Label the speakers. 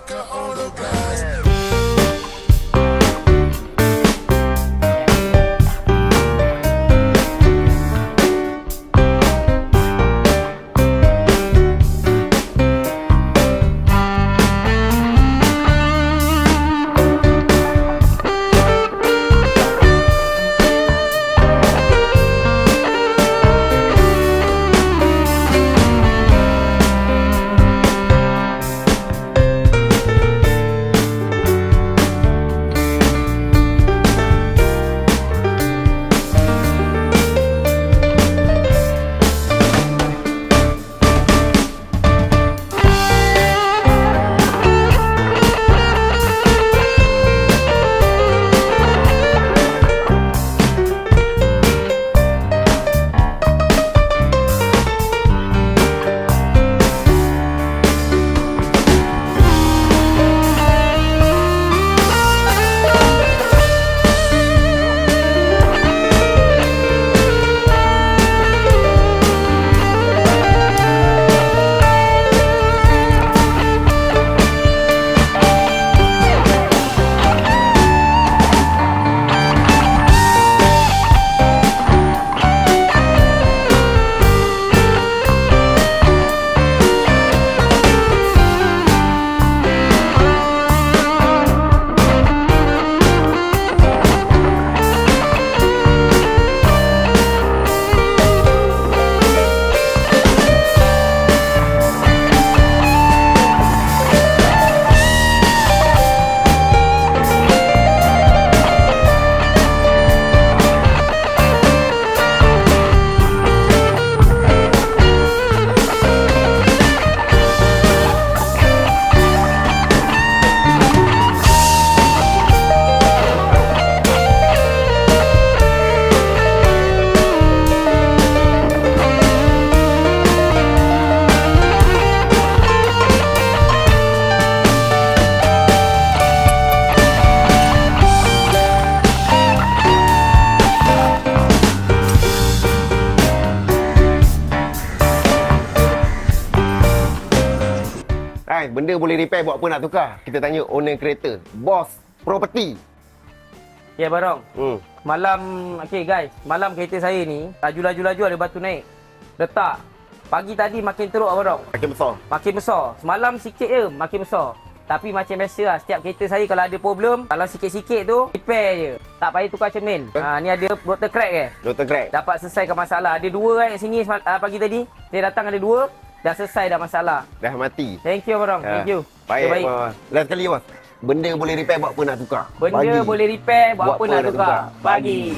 Speaker 1: vodka on the glass.
Speaker 2: Benda boleh repair, buat apa nak tukar? Kita tanya owner kereta, bos property.
Speaker 3: Ya, Barong. Malam, okey guys, malam kereta saya ni, laju ada batu naik. Letak. Pagi tadi makin teruk, Barong.
Speaker 2: Makin besar.
Speaker 3: Makin besar. Semalam sikit je, makin besar. Tapi macam biasa lah, setiap kereta saya kalau ada problem, kalau sikit-sikit tu, repair je. Tak payah tukar cermin. Ni ada rotor crack ke?
Speaker 2: Rotor crack.
Speaker 3: Dapat selesaikan masalah. Ada dua kan kat sini pagi tadi. Saya datang ada dua. Dah selesai dah masalah.
Speaker 2: Dah mati.
Speaker 3: Thank you, Barong. Thank you.
Speaker 2: Baik. Last kali, bos. Benda boleh repair, buat apa nak tukar?
Speaker 3: Benda boleh repair, buat apa nak tukar? Bagi.